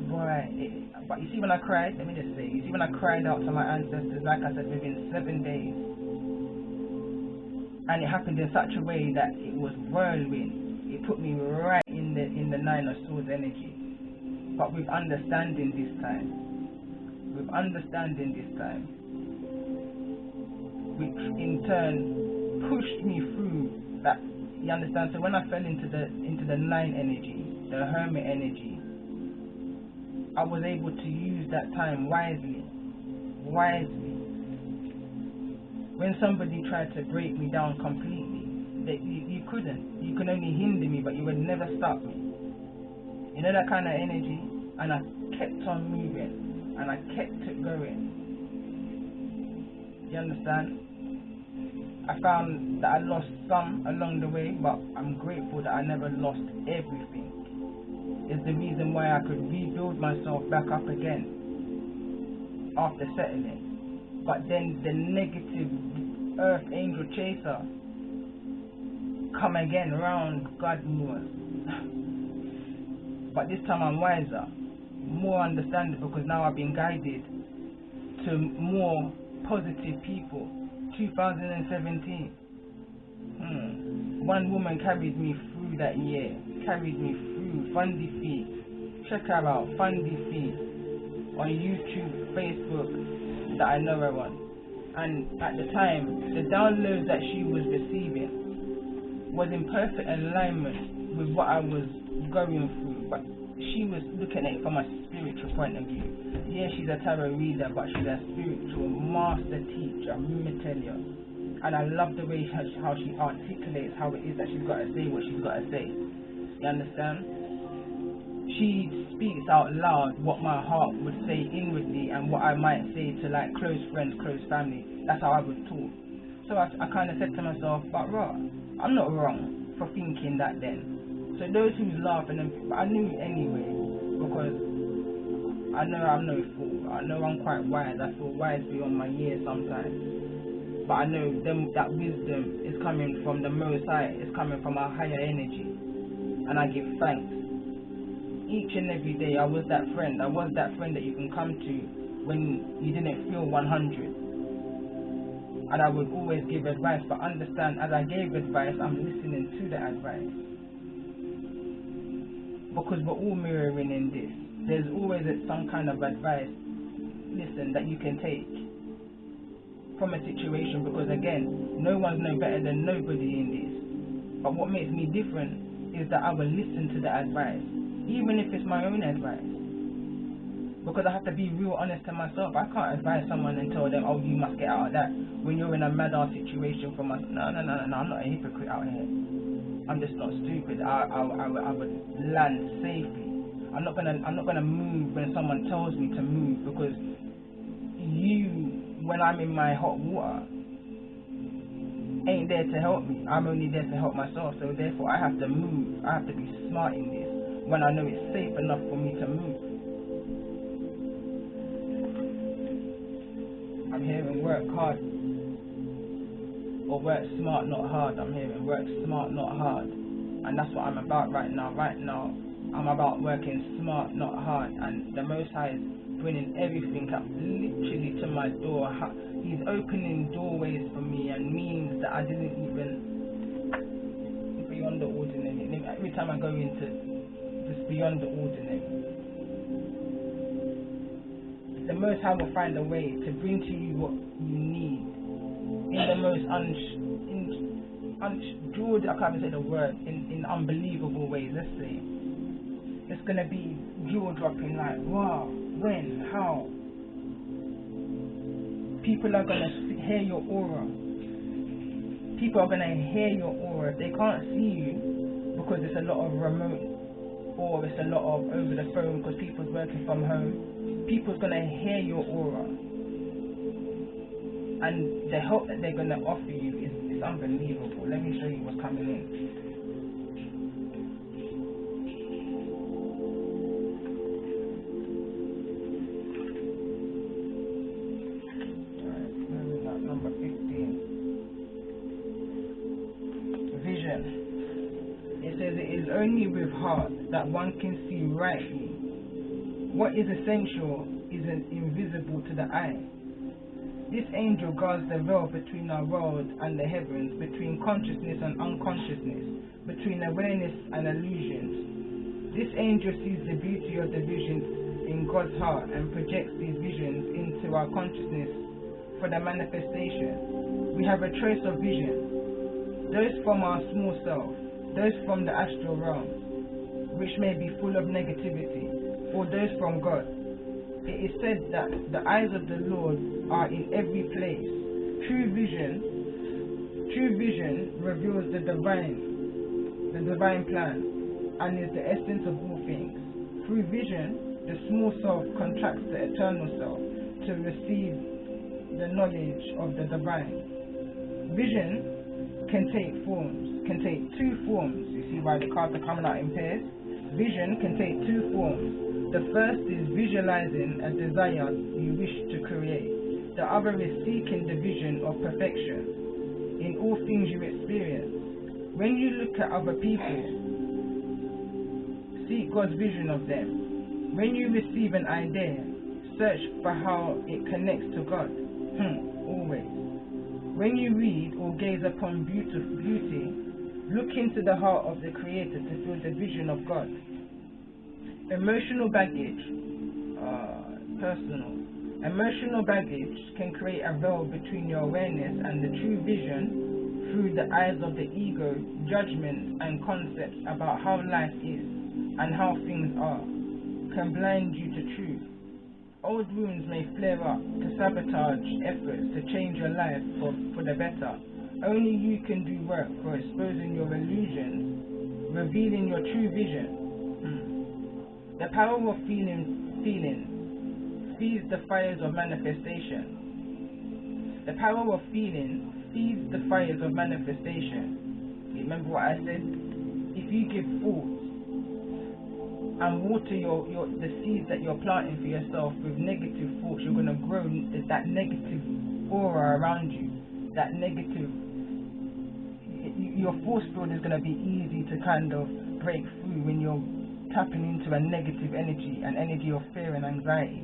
Boy, but you see when I cried, let me just say, you see when I cried out to my ancestors, like I said, within 7 days, and it happened in such a way that it was whirlwind. It put me right in the Nine of Swords energy. But with understanding this time, which in turn pushed me through that. You understand? So when I fell into the nine energy, the hermit energy, I was able to use that time wisely. When somebody tried to break me down completely, you couldn't. You could only hinder me, but you would never stop me. You know that kind of energy? And I kept on moving, and I kept it going. You understand? I found that I lost some along the way, but I'm grateful that I never lost everything. It's the reason why I could rebuild myself back up again after settling. But then the negative earth angel chaser come again round, God knows. But this time I'm wiser, more understanding, because now I've been guided to more positive people. 2017. One woman carried me through that year, carried me through. Fundy Feet, check her out, Fundy Feet, on YouTube, Facebook, that I know her on. And at the time, the downloads that she was receiving was in perfect alignment with what I was going through, but she was looking at it from a spiritual point of view. Yeah, she's a tarot reader, but she's a spiritual master teacher, let me tell you. And I love the way how she articulates how it is that she's got to say what she's got to say. You understand? She speaks out loud what my heart would say inwardly and what I might say to like close friends, close family. That's how I was taught. So I kind of said to myself, but I'm not wrong for thinking that then. So those who's laughing, I knew anyway, because I know I'm no fool. I know I'm quite wise. I feel wise beyond my years sometimes. But I know that wisdom is coming from the Most High. It's coming from a higher energy. And I give thanks. Each and every day I was that friend. I was that friend that you can come to when you didn't feel 100. And I would always give advice, but understand, as I gave advice, I'm listening to the advice. Because we're all mirroring in this. There's always some kind of advice, listen, that you can take from a situation, because again, no one's no better than nobody in this. But what makes me different is that I will listen to the advice, even if it's my own advice. Because I have to be real honest to myself. I can't advise someone and tell them, oh, you must get out of that when you're in a mad ass situation for myself. No, I'm not a hypocrite out here. I'm just not stupid. I would land safely. I'm not gonna move when someone tells me to move, because when I'm in my hot water, ain't there to help me. I'm only there to help myself. So therefore, I have to move. I have to be smart in this when I know it's safe enough for me to move. I'm hearing work hard, or work smart, not hard. I'm hearing work smart, not hard. And that's what I'm about right now. Right now, I'm about working smart, not hard. And the Most High is bringing everything up literally to my door. He's opening doorways for me and means that I didn't even beyond the ordinary. Every time I go into just beyond the ordinary, the Most High will find a way to bring to you what you need in the most I can't even say the word, in unbelievable ways. Let's say it's gonna be jaw dropping, like wow, when, how. People are gonna hear your aura. People are gonna hear your aura. They can't see you because it's a lot of remote, or it's a lot of over the phone because people's working from home. People's gonna hear your aura, and the help that they're gonna offer you is unbelievable. Let me show you what's coming in. Alright, number 15. Vision. It says it is only with heart that one can see rightly What is essential is invisible to the eye. This angel guards the veil between our world and the heavens, between consciousness and unconsciousness, between awareness and illusions. This angel sees the beauty of the visions in God's heart and projects these visions into our consciousness for the manifestation. We have a choice of vision, those from our small self, those from the astral realm, which may be full of negativity, or those from God. It is said that the eyes of the Lord are in every place. True vision reveals the divine plan, and is the essence of all things. Through vision, the small self contracts the eternal self to receive the knowledge of the divine. Vision can take two forms. You see why the cards are coming out in pairs? Vision can take two forms. The first is visualizing a desire you wish to create. The other is seeking the vision of perfection in all things you experience. When you look at other people, seek God's vision of them. When you receive an idea, search for how it connects to God. Always. When you read or gaze upon beauty, look into the heart of the Creator to feel the vision of God. Emotional baggage, personal. Emotional baggage can create a veil between your awareness and the true vision through the eyes of the ego, judgments and concepts about how life is and how things are, can blind you to truth. Old wounds may flare up to sabotage efforts to change your life for the better. Only you can do work for exposing your illusions, revealing your true vision. The power of feelings feeds the fires of manifestation. The power of feelings feeds the fires of manifestation. Remember what I said? If you give thoughts and water the seeds that you're planting for yourself with negative thoughts, you're going to grow that negative aura around you. That negative, your force field is going to be easy to kind of break through when you're tapping into a negative energy, an energy of fear and anxiety.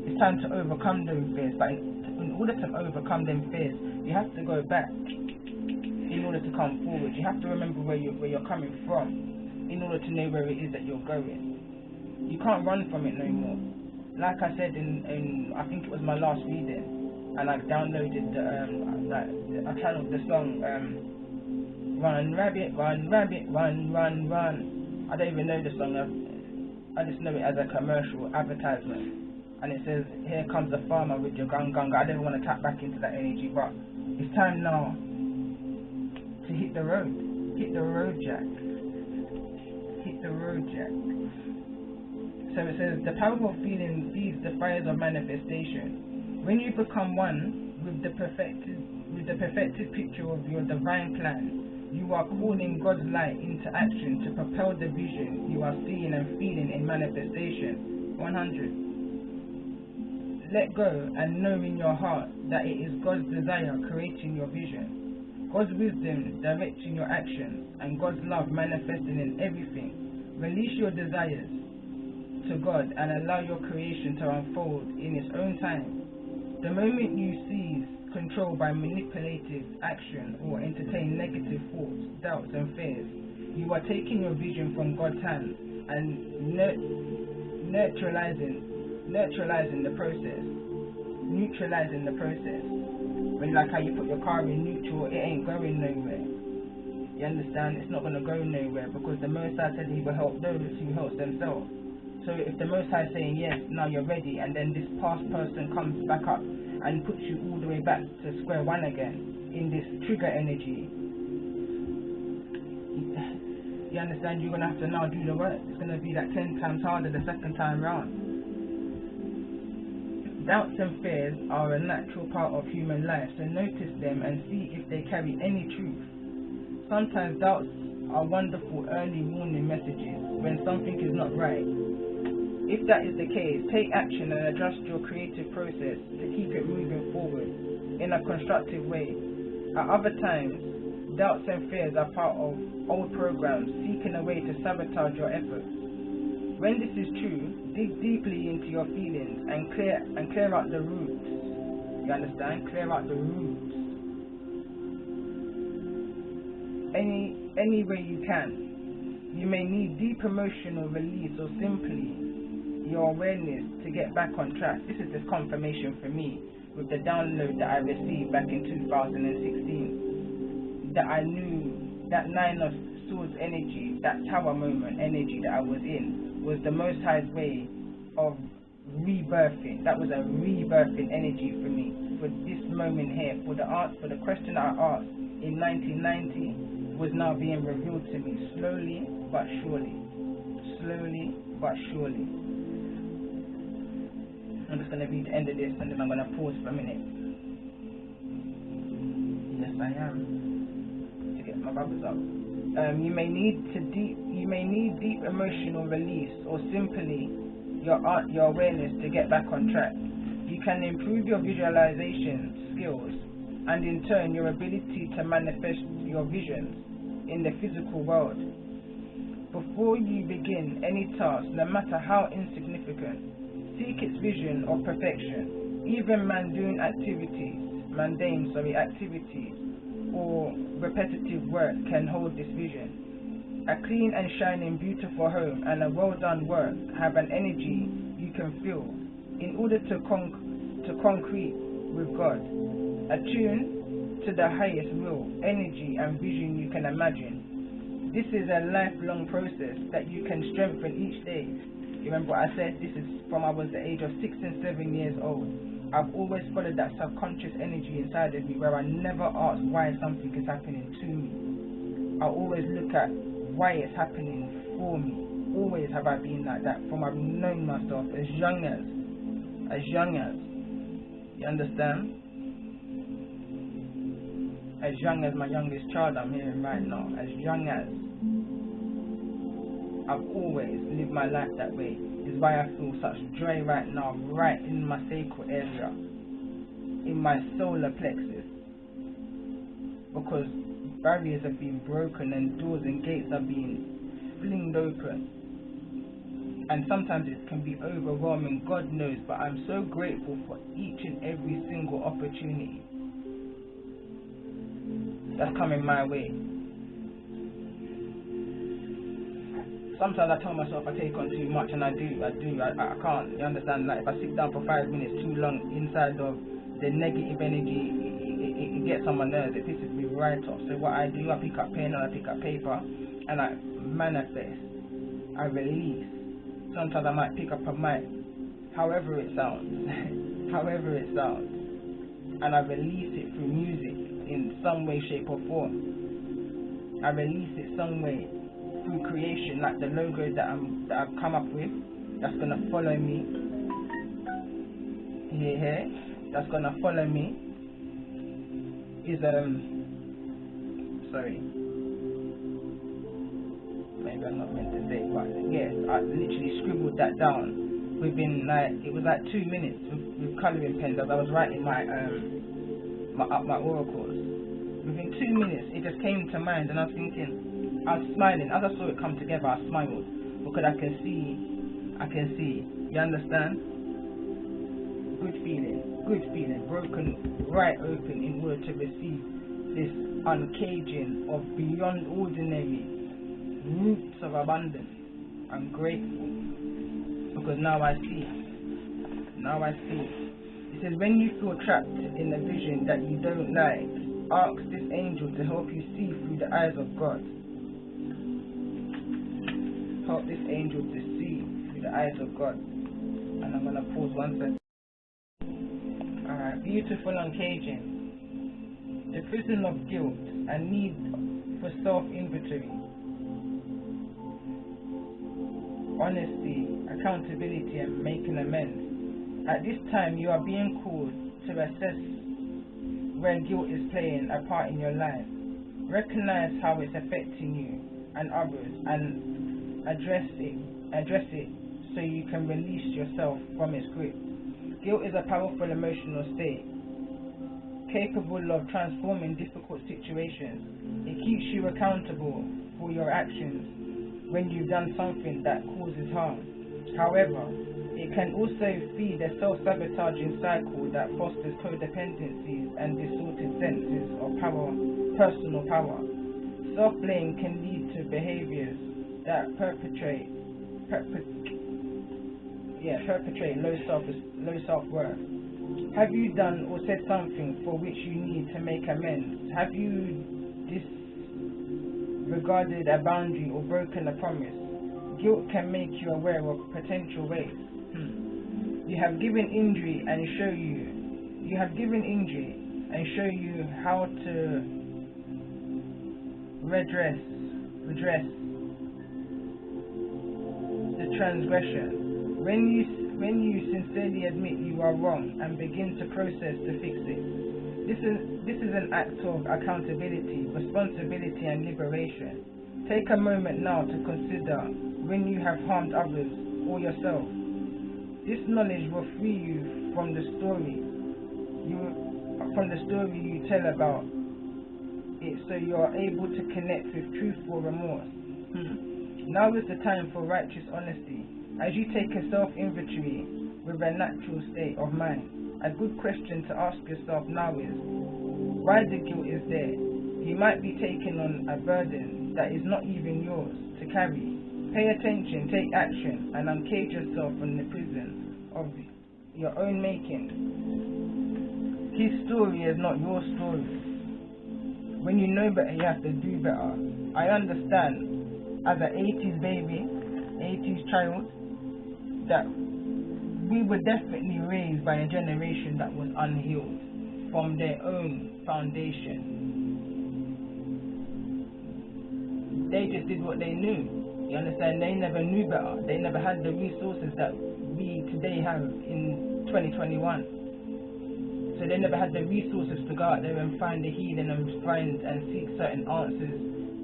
It's time to overcome those fears, but in order to overcome them fears, you have to go back in order to come forward. You have to remember where you're coming from in order to know where it is that you're going. You can't run from it no more. Like I said in I think it was my last reading, and I've downloaded I channeled the song Run Rabbit, Run Rabbit, Run, Run, Run. I don't even know the song. I just know it as a commercial advertisement, and it says, "Here comes the farmer with your gun, gun." I don't want to tap back into that energy, but it's time now to hit the road. Hit the road, Jack. Hit the road, Jack. So it says, the power of feeling feeds the fires of manifestation. When you become one with the perfected picture of your divine plan, you are calling God's light into action to propel the vision you are seeing and feeling in manifestation. 100. Let go and know in your heart that it is God's desire creating your vision, God's wisdom directing your actions, and God's love manifesting in everything. Release your desires to God and allow your creation to unfold in its own time. The moment you seize control by manipulative action or entertain negative thoughts, doubts and fears, you are taking your vision from God's hand and neutralizing the process. When, like how you put your car in neutral, it ain't going nowhere. You understand? It's not going to go nowhere, because the Most High said He will help those who help themselves. So if the Most High is saying yes, now you're ready, and then this past person comes back up and puts you all the way back to square one again in this trigger energy, you understand, you're going to have to now do the work. It's going to be like 10 times harder the second time round. Doubts and fears are a natural part of human life, so notice them and see if they carry any truth. Sometimes doubts are wonderful early warning messages when something is not right. If that is the case, take action and adjust your creative process to keep it moving forward in a constructive way. At other times, doubts and fears are part of old programs seeking a way to sabotage your efforts. When this is true, dig deeply into your feelings and clear out the roots. You understand? Clear out the roots. Any way you can. You may need deep emotional release or simply your awareness to get back on track. This is just confirmation for me with the download that I received back in 2016. That I knew that Nine of Swords energy, that Tower moment energy that I was in, was the Most High's way of rebirthing. That was a rebirthing energy for me, for this moment here, for the question I asked in 1990 was now being revealed to me slowly but surely. Slowly but surely. I'm just going to read the end of this and then I'm going to pause for a minute. Yes, I am. To get my bubbles up. You may need deep emotional release or simply your awareness to get back on track. You can improve your visualization skills and in turn your ability to manifest your visions in the physical world. Before you begin any task, no matter how insignificant, seek its vision of perfection. Even mundane activities or repetitive work can hold this vision. A clean and shining beautiful home and a well done work have an energy you can feel. In order to concrete with God, attune to the highest will, energy and vision you can imagine. This is a lifelong process that you can strengthen each day. You remember what I said? This is from I was the age of 6 and 7 years old. I've always followed that subconscious energy inside of me where I never ask why something is happening to me. I always look at why it's happening for me. Always have I been like that from I've known myself as young as. You understand? As young as my youngest child I'm hearing right now. As young as. I've always lived my life that way. Is why I feel such joy right now, right in my sacral area, in my solar plexus, because barriers have been broken and doors and gates are being flinged open, and sometimes it can be overwhelming, God knows, but I'm so grateful for each and every single opportunity that's coming my way. Sometimes I tell myself I take on too much, and I can't. You understand? Like if I sit down for 5 minutes too long inside of the negative energy, it gets on my nerves. It pisses me right off. So what I do, I pick up pen and I pick up paper, and I manifest. I release. Sometimes I might pick up a mic, however it sounds, and I release it through music in some way, shape, or form. I release it some way. Through creation, like the logo that I've come up with, that's gonna follow me. Here, that's gonna follow me. Is sorry, maybe I'm not meant to say, but yeah, I literally scribbled that down within it was like 2 minutes with colouring pens as I was writing my oracles. Within 2 minutes, it just came to mind, and I was thinking. I was smiling. As I saw it come together, I smiled because I can see. You understand? Good feeling, broken right open in order to receive this uncaging of beyond ordinary roots of abundance. I'm grateful because now I see. It says when you feel trapped in a vision that you don't like, ask this angel to help you see through the eyes of God. Help this angel to see through the eyes of God. And I'm going to pause 1 second. Alright, beautiful uncaging. The prison of guilt and need for self-inventory. Honesty, accountability, and making amends. At this time, you are being called to assess where guilt is playing a part in your life. Recognize how it's affecting you and others, and address it so you can release yourself from its grip. Guilt is a powerful emotional state, capable of transforming difficult situations. It keeps you accountable for your actions when you've done something that causes harm. However, it can also feed a self-sabotaging cycle that fosters codependencies and distorted senses of power, personal power. Self-blame can lead to behaviors that perpetrate low self-worth. Have you done or said something for which you need to make amends? Have you disregarded a boundary or broken a promise? Guilt can make you aware of potential ways. You have given injury and show you how to redress the transgression. When you sincerely admit you are wrong and begin to process to fix it. This is an act of accountability, responsibility and liberation. Take a moment now to consider when you have harmed others or yourself. This knowledge will free you from the story you tell about it, so you are able to connect with truth or remorse. Now is the time for righteous honesty. As you take a self-inventory with a natural state of mind, a good question to ask yourself now is, why the guilt is there? You might be taking on a burden that is not even yours to carry. Pay attention, take action, and uncage yourself from the prison of your own making. His story is not your story. When you know better, you have to do better. I understand, as an 80s baby, 80s child, that we were definitely raised by a generation that was unhealed from their own foundation. They just did what they knew. You understand? They never knew better. They never had the resources that we today have in 2021. So they never had the resources to go out there and find the healing and find and seek certain answers.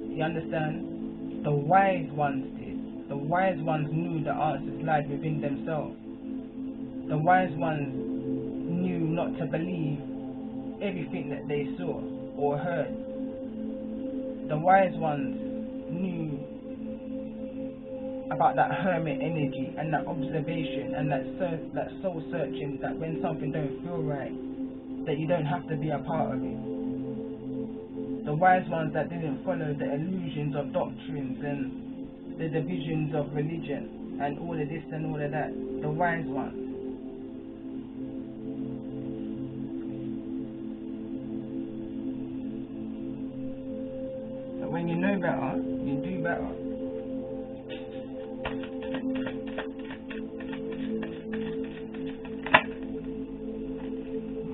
You understand? The wise ones did. The wise ones knew the answers lied within themselves. The wise ones knew not to believe everything that they saw or heard. The wise ones knew about that hermit energy and that observation and that soul searching, that when something don't feel right, that you don't have to be a part of it. The wise ones that didn't follow the illusions of doctrines and the divisions of religion and all of this and all of that. The wise ones. So when you know better, you do better.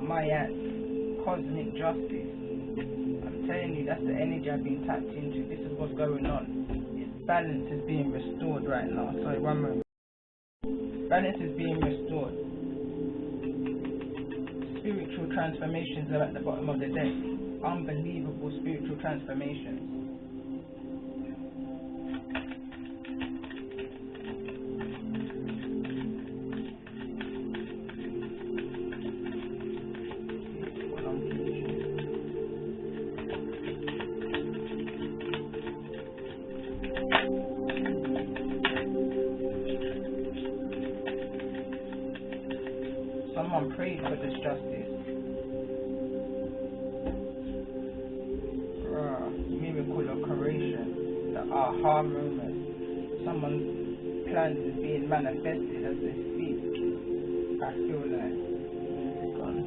Mayat, cosmic justice. I'm telling you, that's the energy I've been tapped into. This is what's going on. Balance is being restored right now. Sorry, one moment. Balance is being restored. Spiritual transformations are at the bottom of the deck. Unbelievable spiritual transformations. Someone prayed for this justice. Miracle of creation. The aha moment. Someone's plan is being manifested as they speak. I feel like it's gone.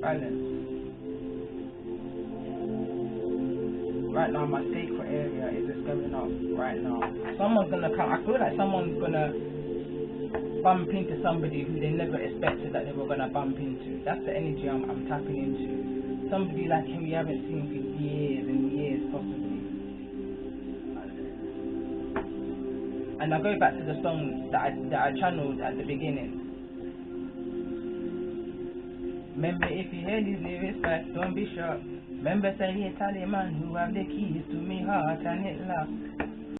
Balance. Right now, my sacred area is just going up right now. Someone's gonna come. I feel like someone's gonna bump into somebody who they never expected that they were gonna bump into. That's the energy I'm tapping into. Somebody like him you haven't seen for years and years, possibly. And I go back to the song that I channeled at the beginning. Remember, if you hear these lyrics back, don't be shocked. Remember, say, hey, tell the man who have the keys to me heart and it locked.